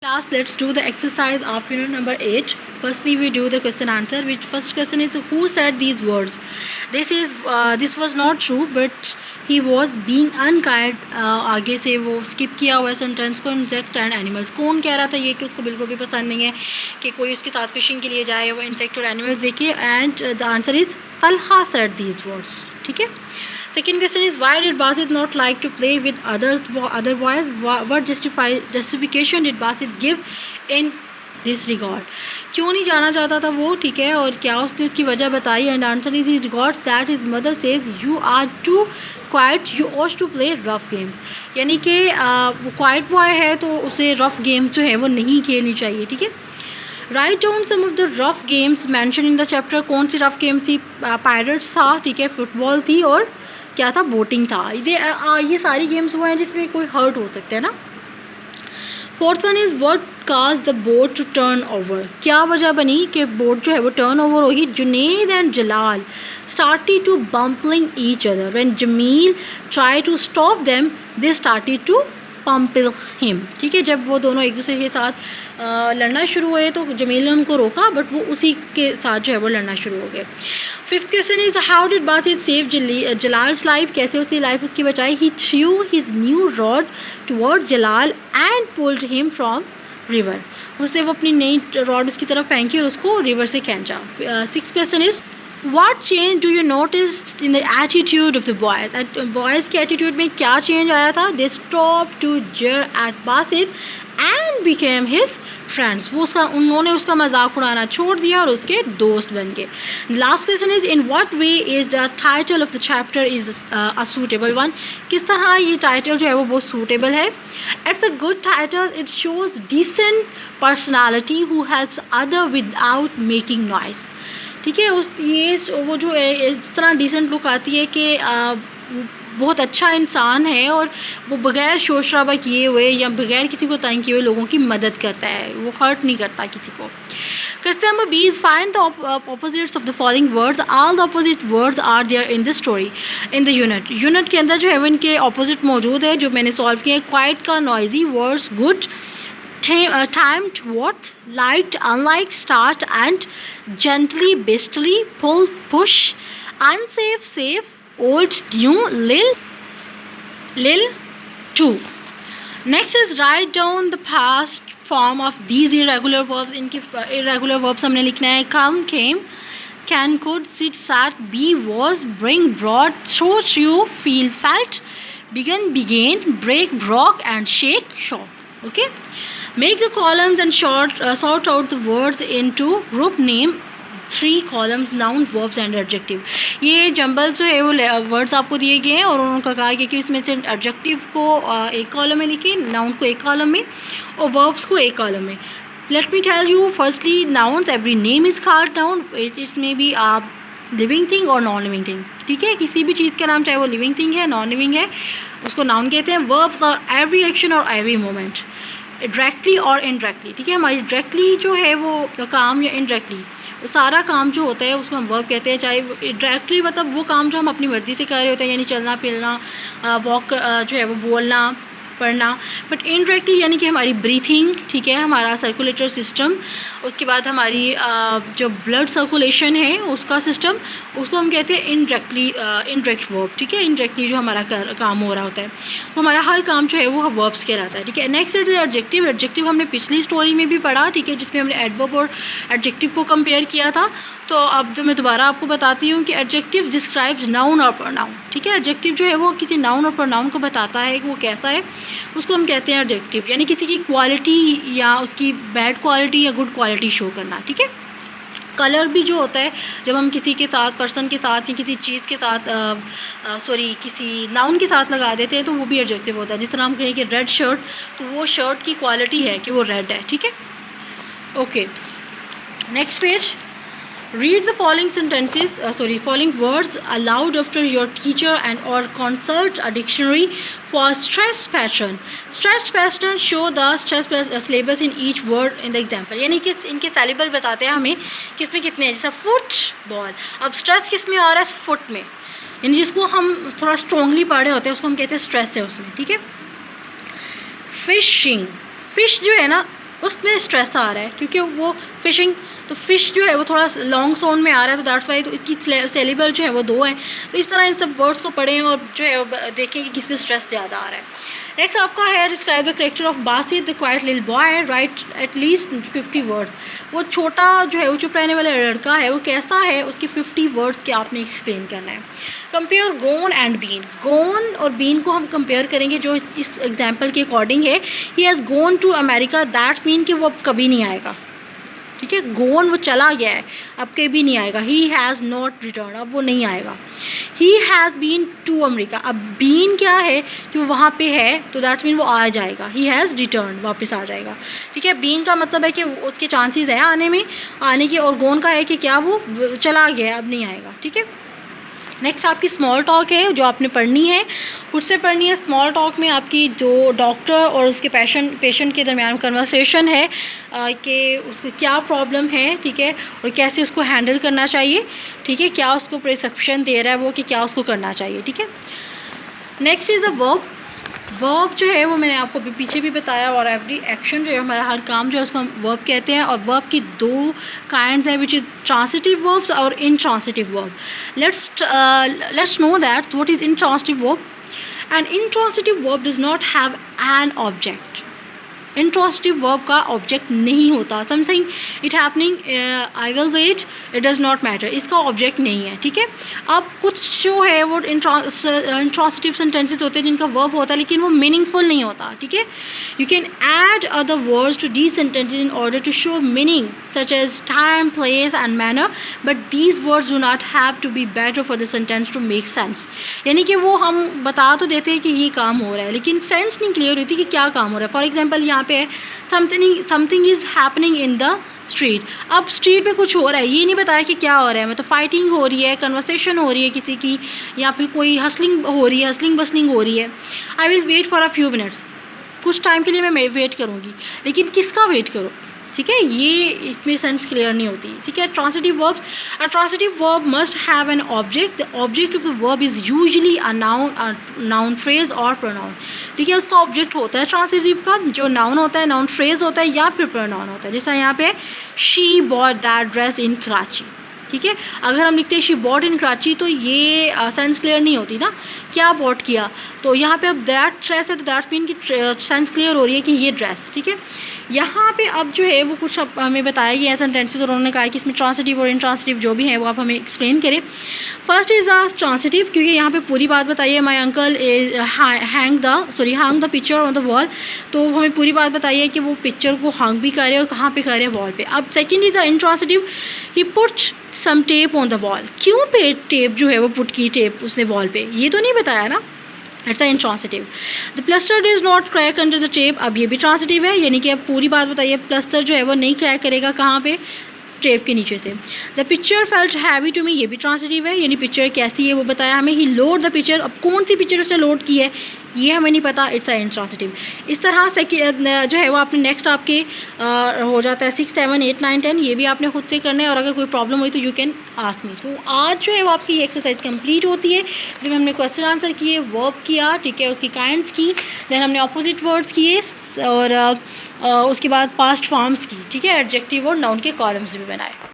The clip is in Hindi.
Class, let's do the exercise of unit number 8. Firstly, we do the question answer. Which first question is who said these words? This was not true, but he was being unkind. आगे से वो skip किया हुआ सेंटेंस को insect and animals. कौन कह रहा था ये कि उसको बिल्कुल भी पसंद नहीं है कि कोई उसके साथ फिशिंग के लिए जाए, वो insect और animals देखे. And the answer is Talha said these words. ठीक है. Second question is why did Basit not like to play with other boys? What justification did Basit give in this regard? क्यों नहीं जाना चाहता था वो, ठीक है, और क्या उसने उसकी वजह बताई. And answer is he regards that his mother says you are too quiet, you ought to play rough games. यानी कि वो क्वाइट बॉय है तो उसे रफ गेम्स जो है वो नहीं खेलनी चाहिए. ठीक है. Write down some of the rough games mention in the chapter. कौन सी रफ गेम थी? पायरेट्स था, ठीक है, फुटबॉल थी और क्या था? बोटिंग था. ये सारी गेम्स वो हैं जिसमें कोई हर्ट हो सकता है ना. Fourth one is what cause the boat to turn over. क्या वजह बनी कि बोट जो है वो टर्न ओवर होगी? Junaid and Jalal started to pummelling each other. When Jamil try to stop them they started to pummel him. ठीक है. जब वो दोनों एक दूसरे के साथ लड़ना शुरू हुए तो जमील ने उनको रोका, बट वो उसी के साथ जो है वो लड़ना शुरू हो गए. Fifth question is how did Basit save Jalal's life. कैसे उसकी लाइफ उसकी बचाई? He threw his new rod toward Jalal and pulled him from river. उसने वो अपनी नई रॉड उसकी तरफ फेंकी और उसको रिवर से खींचा. Six question is What change do you notice in the attitude of the boys? Boys के attitude में क्या change आया था? They stopped to jeer at Basit and became his friends. उन्होंने उसका मजाक उड़ाना छोड़ दिया और उसके दोस्त बन गए. Last question is in what way is the title of the chapter is a suitable one? किस तरह ये title जो है वो बहुत suitable है? It's a good title. It shows decent personality who helps other without making noise. ठीक है. वो जो इस तरह डिसेंट लुक आती है कि बहुत अच्छा इंसान है और वो बग़ैर शोर शराबा किए हुए या बग़ैर किसी को तंग किए हुए लोगों की मदद करता है, वो हर्ट नहीं करता किसी को. Question number B is find the opposites of the following words. All the opposite words are there in the story in the unit के अंदर जो है वो इनके ऑपोजिट मौजूद है जो मैंने सॉल्व किया है. क्वाइट का noisy, words good, timed what, liked, unliked, start and gently, bestly, pull, push, unsafe, safe, old, new, lil, too. Next is write down the past form of these irregular verbs. इनके irregular verbs हमने लिखना है. come, came, can, could, sit, sat, be, was, bring, brought, throw, threw, feel, felt, begin, began, break, broke and shake, shock. Okay. Make the columns and sort out the words into group name. 3 columns noun, verbs and adjective. ये जंबल जो है वो वर्ड्स आपको दिए गए हैं और उन्होंने कहा गया कि इसमें से एडजेक्टिव को एक कॉलम में लिखिए, नाउन को एक कॉलम में और वर्ब्स को एक कॉलम में. Let me tell you firstly nouns. Every name is called noun. It may be आप लिविंग थिंग और नॉन लिविंग थिंग. ठीक है. किसी भी चीज़ का नाम चाहे वो लिविंग थिंग है, नॉन लिविंग है, उसको नाउन कहते हैं. वर्ब्स और एवरी एक्शन और एवरी मोमेंट, डायरेक्टली और इनडायरेक्टली. ठीक है. हमारी डायरेक्टली जो है वो काम या इनडायरेक्टली वो सारा काम जो होता है उसको हम वर्ब कहते हैं. चाहे डायरेक्टली मतलब वो काम जो हम अपनी मर्ज़ी से कर रहे होते हैं, यानी चलना फिरना, वॉक जो है वो बोलना पढ़ना. बट इनडायरेक्टली यानी कि हमारी ब्रीथिंग, ठीक है, हमारा सर्कुलेटर सिस्टम, उसके बाद हमारी जो ब्लड सर्कुलेशन है उसका सिस्टम, उसको हम कहते हैं इनडायरेक्ट वर्ब. ठीक है. इनडायरेक्टली जो हमारा काम हो रहा होता है तो हमारा हर काम जो है वो वर्ब्स कहलाता है. ठीक है. Next is adjective. एडजेक्टिव हमने पिछली स्टोरी में भी पढ़ा, ठीक है, जिसमें हमने एडवर्ब और एडजेक्टिव को कंपेयर किया था. तो अब जो मैं दोबारा आपको बताती हूँ कि एडजेक्टिव डिस्क्राइब्स नाउन और प्रोनाउन. ठीक है. एडजेक्टिव जो है वो किसी नाउन और प्रोनाउन को बताता है कि वो कैसा है, उसको हम कहते हैं एडजेक्टिव. यानी किसी की क्वालिटी या उसकी बैड क्वालिटी या गुड क्वालिटी शो करना. ठीक है. कलर भी जो होता है जब हम किसी के साथ, पर्सन के साथ या किसी चीज़ के साथ किसी नाउन के साथ लगा देते हैं तो वो भी एडजेक्टिव होता है. जिस तरह हम कहें कि रेड शर्ट, तो वो शर्ट की क्वालिटी है कि वो रेड है. ठीक है. Okay. Next page. Read the following following words aloud after your teacher and or consult a dictionary for stress pattern. Stress pattern show the stress syllabus in each word in the example. यानी कि इनके syllable बताते हैं हमें किस में कितने हैं. जैसा फुटबॉल, अब स्ट्रेस किस में आ रहा है? फुट में. यानी जिसको हम थोड़ा स्ट्रॉन्गली पढ़ रहे होते हैं उसको हम कहते हैं स्ट्रेस है उसमें. ठीक है. फिशिंग, फिश जो है ना उसमें स्ट्रेस आ रहा है क्योंकि वो फिशिंग, तो फिश जो है वो थोड़ा लॉन्ग साउंड में आ रहा है, तो दैट्स वाई, तो इसकी सेलिबल जो है वो 2 हैं। तो इस तरह इन सब वर्ड्स को पढ़ें और जो है वो देखें कि किस में स्ट्रेस ज़्यादा आ रहा है। नेक्स्ट आपका है describe the character of Basit the quite little boy, right at least 50 words. वो छोटा जो है वो चुप रहने वाला लड़का है, वो कैसा है, उसके 50 वर्ड्स के आपने एक्सप्लेन करना है। कंपेयर गोन एंड बीन, गोन और बीन को हम कंपेयर करेंगे जो इस एग्जाम्पल के अकॉर्डिंग है। He has gone to America, that's mean कि वो अब कभी नहीं आएगा, ठीक है। गोन वो चला गया है, अब कभी नहीं आएगा। ही हैज़ नॉट रिटर्न, अब वो नहीं आएगा। He has been to America, अब बीन क्या है कि वो वहाँ पे है, तो दैट्स मीन वो आ जाएगा। ही हैज़ रिटर्न, वापस आ जाएगा, ठीक है। बीन का मतलब है कि उसके चांसेस हैं आने के, और गोन का है कि क्या वो चला गया, अब नहीं आएगा, ठीक है। नेक्स्ट आपकी स्मॉल टॉक है जो आपने पढ़नी है, उससे पढ़नी है। स्मॉल टॉक में आपकी जो डॉक्टर और उसके पेशेंट के दरमियान कन्वर्सेशन है कि उसको क्या प्रॉब्लम है, ठीक है, और कैसे उसको हैंडल करना चाहिए, ठीक है, क्या उसको प्रिस्क्रिप्शन दे रहा है वो कि क्या उसको करना चाहिए, ठीक है। Next is a verb. Verb जो है वो मैंने आपको पीछे भी बताया, और एवरी एक्शन जो है हमारा हर काम जो है उसको हम वर्ब कहते हैं। और वर्ब की 2 काइंड्स हैं, विच इज़ ट्रांसिटिव वर्ब्स और intransitive verb. Let's know that what is intransitive verb. And intransitive verb does not have an object. Intransitive verb का ऑब्जेक्ट नहीं होता। Something it happening, I will wait, it does not matter, इसका ऑब्जेक्ट नहीं है, ठीक है। अब कुछ जो है वो इंट्रांसिटिव सेंटेंसेस होते हैं जिनका वर्ब होता है लेकिन वो मीनिंगफुल नहीं होता, ठीक है। You can add other words to these sentences in order to show meaning such as time, place and manner, but these words do not have to be better for the sentence to make sense. यानी कि वो हम बता तो देते हैं कि ये काम हो रहा है लेकिन सेंस नहीं क्लियर होती कि क्या काम हो रहा है। फॉर एग्जाम्पल यहाँ पे something is happening in the street. अब स्ट्रीट पे कुछ हो रहा है, ये नहीं बताया कि क्या हो रहा है, मतलब फाइटिंग हो रही है, कन्वर्सेशन हो रही है किसी की, या फिर कोई हसलिंग हो रही है, हसलिंग बसलिंग हो रही है। I will wait for a few minutes, कुछ टाइम के लिए मैं वेट करूँगी, लेकिन किसका वेट करो, ठीक है, ये इसमें सेंस क्लियर नहीं होती, ठीक है। Transitive verbs, a transitive verb must have an object. The object of the verb is usually a noun phrase और प्रोनाउन, ठीक है। उसका ऑब्जेक्ट होता है ट्रांसिटिव का, जो नाउन होता है, नाउन फ्रेज होता है या फिर प्रोनाउन होता है। जैसा यहाँ पे she bought that dress in Karachi, ठीक है। अगर हम लिखते हैं शी बॉट इन कराची तो ये सेंस क्लियर नहीं होती ना, क्या बॉट किया, तो यहाँ पे अब दैट ड्रेस है तो दैट्स मीन की सेंस क्लियर हो रही है कि ये ड्रेस, ठीक है। यहाँ पे अब जो है वो कुछ हमें बताया गया है सेंटेंसेस, और उन्होंने कहा है कि इसमें ट्रांसिटिव और इनट्रांसिटिव जो भी है वो आप हमें एक्सप्लेन करें। फर्स्ट इज़ द ट्रांसिटिव, क्योंकि यहाँ पे पूरी बात बताइए, my uncle hang the picture on the wall, तो हमें पूरी बात बताइए कि वो पिक्चर को हैंग भी कर रहे हैं और कहाँ पे कर रहे हैं, वॉल पे। अब second is the intransitive, he puts some tape on the wall. क्यों पे टेप जो है वो पुट की टेप उसने वॉल पे, ये तो नहीं बताया ना, it's intransitive. The plaster is not crack under the tape, अब ये भी ट्रांसिटिव है, यानी कि अब पूरी बात बताइए, प्लस्तर जो है वो नहीं क्रैक करेगा कहाँ पे, टेप के नीचे से। The picture felt heavy to me, ये भी ट्रांसिटिव है, यानी पिक्चर कैसी है वो बताया हमें। ही लोड द पिक्चर, अब कौन सी पिक्चर उसने लोड की है ये हमें नहीं पता, इट्स इंट्रांसिटिव। इस तरह से जो है वो आपने नेक्स्ट आपके हो जाता है 6, 7, 8, 9, 10, ये भी आपने खुद से करना है, और अगर कोई प्रॉब्लम हुई तो यू कैन आस्क मी। तो आज जो है वो आपकी एक्सरसाइज कंप्लीट होती है, जब हमने क्वेश्चन आंसर किए, वर्ब किया, ठीक है, उसकी काइंड्स की, देन हमने अपोजिट वर्ड्स किए, और उसके बाद पास्ट फॉर्म्स की, ठीक है, एडजेक्टिव और नाउन के कॉलम्स भी बनाए।